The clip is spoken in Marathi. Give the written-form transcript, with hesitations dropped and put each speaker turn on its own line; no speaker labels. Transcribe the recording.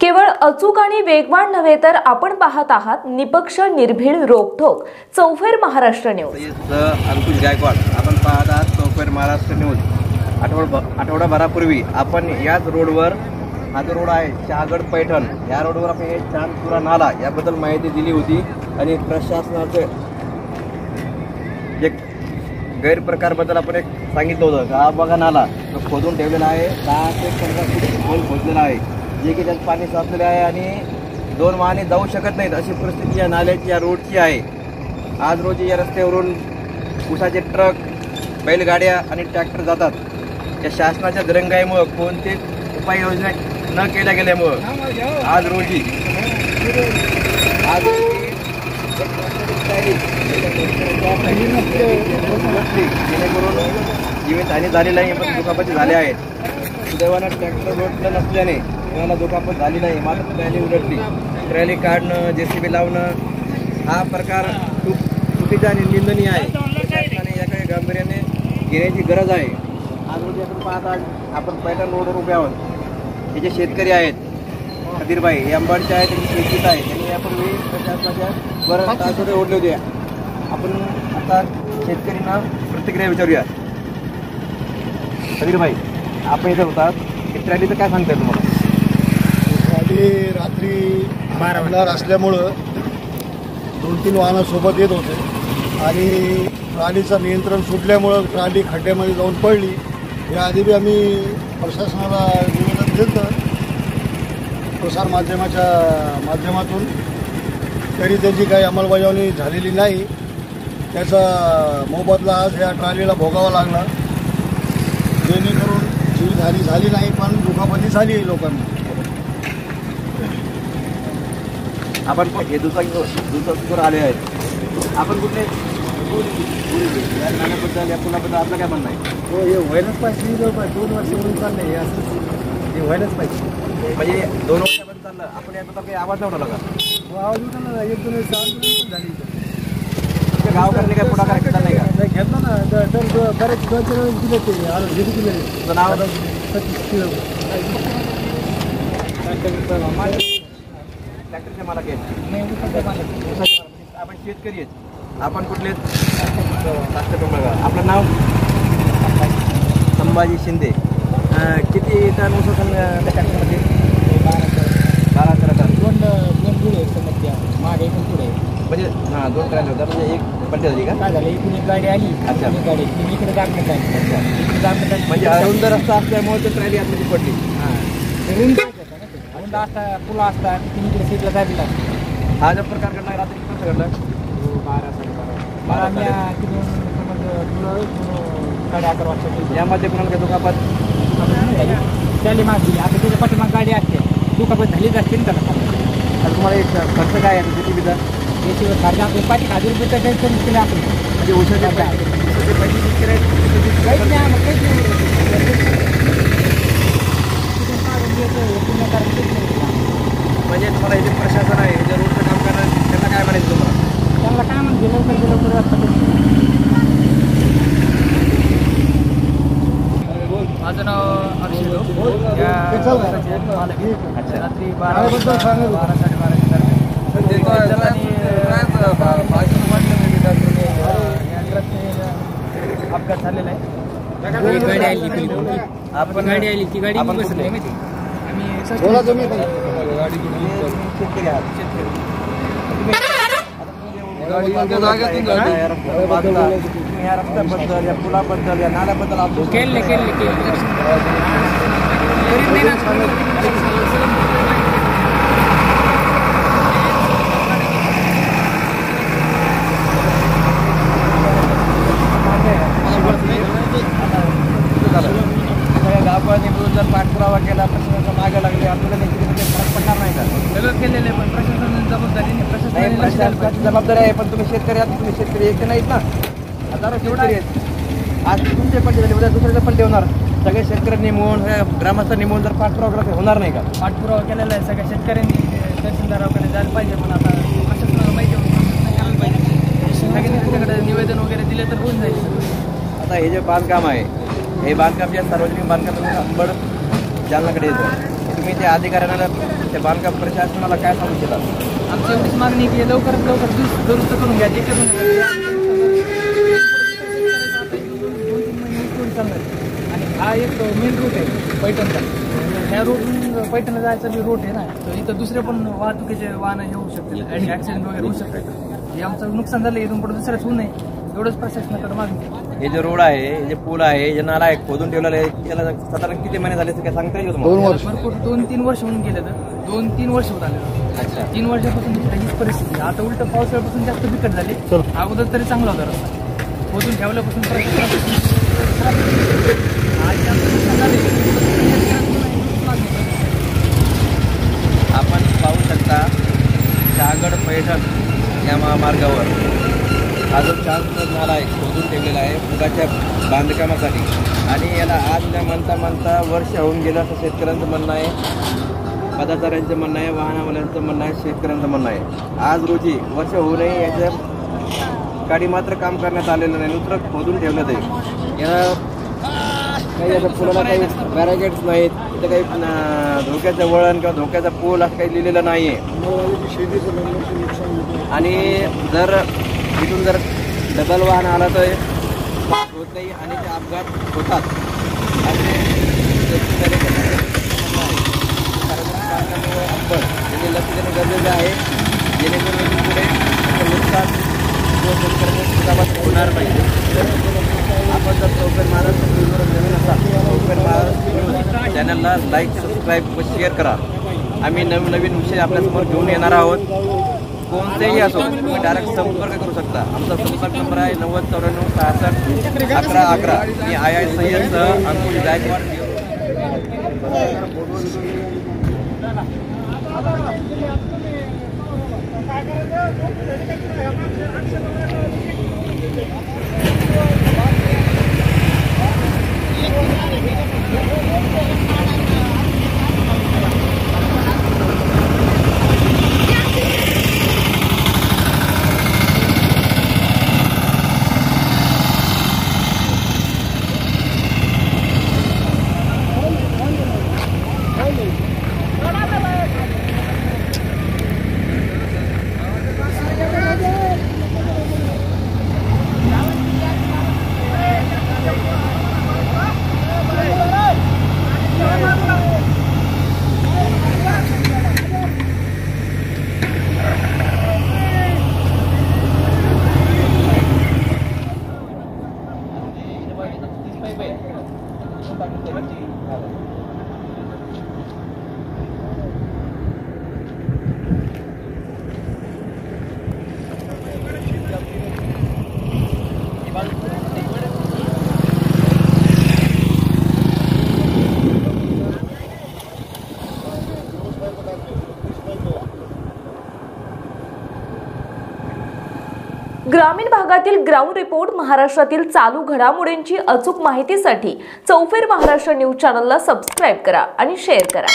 केवळ अचूक आणि वेगवान नव्हे तर आपण पाहत आहात निपक्ष निर्भीड रोखोक चौफेर महाराष्ट्र न्यूज।
अंकुश गायकवाड आपण पाहत आहात चौफेर महाराष्ट्र न्यूज। आठवडाभरापूर्वी आपण याच रोडवर हा जो रोड आहे शहागड पैठण या रोडवर आपण चांदपुरा नाला याबद्दल माहिती दिली होती आणि प्रशासनाचे एक गैरप्रकारबद्दल आपण एक सांगितलं होतं का हा बघा नाला तो खोदून ठेवलेला आहे 10 ते 15 फूट खोल खोदलेला आहे जे की त्यात पाणी साचलेले आहे आणि 2 वाहने जाऊ शकत नाहीत अशी परिस्थिती या नाल्याची या रोडची आहे। आज रोजी या रस्त्यावरून ऊसाचे ट्रक बैलगाड्या आणि ट्रॅक्टर जातात। या शासनाच्या दिरंगाईमुळे कोणतेच उपाययोजना न केल्या गेल्यामुळे आज रोजी जेणेकरून जीवितहानी झालेली आहे पण दुखापती झाल्या आहेत। सुदैवानं ट्रॅक्टर रोडला नसल्याने कोणाला दुखापत झाली नाही मात्र ट्रॅली उलटली। ट्रॅली काढणं JCB लावणं हा प्रकार खूप चुकीचा आणि निंदनीय आहे। प्रशासनाने याकडे गांभीर्याने घेण्याची गरज आहे। आज रोजी आपण पाहता आपण पैठण रोडवर उभे आहोत। हे जे शेतकरी आहेत खदीरबाई हे अंबाडचे आहेत त्यांची शेतीत आहे त्यांनी यापूर्वी प्रशासनाच्या वर तासोडे ओढले होते। आपण आता शेतकऱ्यांना प्रतिक्रिया विचारूया। खदीरबाई आपण इथे होतात ट्रॅलीचं काय सांगताय तुम्हाला?
ट्रॅली रात्री 12 असल्यामुळं 2-3 वाहनं सोबत येत होते आणि ट्रॅलीचं नियंत्रण सुटल्यामुळं ट्रॅली खड्ड्यामध्ये जाऊन पडली। याआधी बी आम्ही प्रशासनाला निवेदन दिलं प्रसार माध्यमाच्या माध्यमातून तरी त्याची काही अंमलबजावणी झालेली नाही। त्याचा मोबदला आज या ट्रॅलीला भोगावा लागला जेणेकरून जीवितहानी झाली नाही पण दुखापती झाली आहे लोकांना।
आपण हे दुचाकीवर आले आहेत आपण कुठले या नाण्याबद्दल या पुलाबद्दल आपलं काय म्हणणं आहे?
हो हे व्हायलाच पाहिजे 2 वर्ष म्हणून चाललं आहे असं हे व्हायलाच पाहिजे
म्हणजे 2 वर्षापर्यंत चाललं आपण याचा तर काही आवाज नव्हता का?
आवाज उठला 1-2 वेळेस झाली
गावकऱ्यांनी काय पुढाकार घेतला नाही का?
घेतला ना तर बरेच 2-3 वेळेस दिले ते घरी दिले
तुझं नाव ट्रॅक्टरचे मालक आहेत आपण शेतकरी आहेत आपण कुठले आपलं नाव? संभाजी शिंदे। किती टन ऊस त्या ट्रॅक्टरमध्ये? 12 टन।
दोन पुढे समस्या मागे पण पुढे
म्हणजे हां 2 ट्रॅली होता म्हणजे एक पलटी झाली का?
काय झालं इकडून एक गाडी आली
अच्छा
गाडी तुम्ही इकडे दाखवत आहे अच्छा इकडे दाखवत
म्हणजे अरुंद रस्ता असल्यामुळे ते ट्रॅली आतमध्ये पडली।
हां रुंद असता पुला असता तुम्ही इकडे सीटला जायला लागतं।
हा जो प्रकार घडला रात्री कसं घडला?
12-12 तिकडून समज 11:30 वाजता
यामध्ये कोणाला काही दुखापत
त्याली मागली आता त्याच्या पाठीमाग गाडी असते दुखापत झालीच असते ना त्याला।
आता तुम्हाला एक खर्च काय आहे JCBचा?
JCB खर्च आपले 5,000 रुपये तर टेन्शन केले आपण
म्हणजे ऊसाचे पैसे म्हणजे तुम्हाला हे जे प्रशासन आहे हे जे रोडचं काम करणार त्यांना काय म्हणायचं तुम्हाला?
त्यांना काय म्हणते लवकर माझं नाव अक्षय रात्री 12 अपघात झालेला आहे। गाडी आली आपण गाडी आली ती गाडी बसली माहिती आम्ही
या रस्त्याबद्दल या पुलाबद्दल या नाल्याबद्दल
केले
गावकऱ्यांनी मिळून जर पाठपुरावा केला प्रशासनाचा मागे लागले आपल्याला फरक पडणार नाही का?
सगळं केलेलं पण प्रशासनाची जबाबदारी
जबाबदारी आहे पण तुम्ही शेतकरी आहात तुम्ही शेतकरी एकटे नाहीत ना हजारो शेतकरी आहेत। आज तुमचे पलटे झाले उद्या दुसऱ्याचे पलटे होणार सगळे शेतकऱ्यांनी मिळून ग्रामस्थांनी मिळून जर पाठपुरावा केला होणार नाही का?
पाठपुरावा केलेला आहे सगळ्या शेतकऱ्यांनी तहसीलदाराकडे जायला पाहिजे पण आता प्रशासनाला माहिती पाहिजे सगळ्यांनी त्याच्याकडे निवेदन वगैरे दिले तर होऊन जाईल।
आता हे जे बांधकाम आहे हे बांधकाम जे सार्वजनिक बांधकाम अंबड जालनाकडे येतं तुम्ही त्या अधिकाऱ्यांना त्या बांधकाम प्रशासनाला काय सांगू इच्छितात?
आमची एवढीच मागणी की लवकरात लवकर दुरुस्त करून घ्या. जे करून 2-3 महिने चालणार. आणि हा एक मेन रूट आहे पैठणचा. ह्या रूट पैठणला जायचा जो रूट आहे ना, तर इथं दुसरे पण वाहतुकीचे वाहन येऊ शकते आणि ऍक्सिडेंट वगैरे होऊ शकतात. हे आमचं नुकसान झालं, इथून पुढे दुसऱ्याच होऊ नये एवढंच प्रशासनाकडे मागणी.
हे जे रोड आहे, हे जे पूल आहे, हे जे नाला आहे खोदून ठेवलेलं आहे, त्याला साधारण किती महिने झाले काय सांगता येईल तुम्हाला?
2 वर्ष.
भरपूर 2-3 वर्ष होऊन गेले. तर 2-3 वर्ष होत आले.
अच्छा.
3 वर्षापासून हीच परिस्थिती. आता उलट पावसाळ्यापासून जास्त बिकट झाली. अगोदर तरी चांगला होता रस्ता. खोदून ठेवल्यापासून
आपण पाहू शकता शहागड पैठण या महामार्गावर हा जो 4 फूट नाला आहे खोदून ठेवलेला आहे पुलाच्या बांधकामासाठी. आणि याला आज न म्हणता वर्ष होऊन गेलं असं शेतकऱ्यांचं म्हणणं आहे, पदाधिकाऱ्यांचं म्हणणं आहे, वाहनवाल्यांचं म्हणणं आहे, शेतकऱ्यांचं म्हणणं आहे. आज रोजी वर्ष होऊ नये याच्या गाडी मात्र काम करण्यात आलेलं नाही, नुसतं खोदून ठेवण्यात आहे. याला काही असं पुलाला काही बॅरिकेड्स नाहीत, तिथं काही धोक्याचं वळण किंवा धोक्याचा पूल असं काही लिहिलेलं नाही आहे. आणि जर इथून जर डबल वाहन आला तर होत नाही आणि ते अपघात होतात असे आपण याने लक्ष देणं गरजेचं आहे, जेणेकरून पुढे नुकसान होणार नाही. आपण जर चौफेर महाराष्ट्र न्यूजवर नवीन असाल चौफेर महाराष्ट्र न्यूज चॅनलला लाईक, सबस्क्राईब व शेअर करा. आम्ही नवीन विषय आपल्यासमोर घेऊन येणार आहोत. कोणतेही असो तुम्ही डायरेक्ट संपर्क करू शकता. आमचा संपर्क नंबर आहे 9094661111. मी आय सय्यदसह अंकुश गायकवाड.
ग्रामीण भागातील ग्राउंड रिपोर्ट, महाराष्ट्रातील चालू घडामोडींची अचूक माहितीसाठी चौफेर महाराष्ट्र न्यूज चॅनलला सबस्क्राईब करा आणि शेअर करा.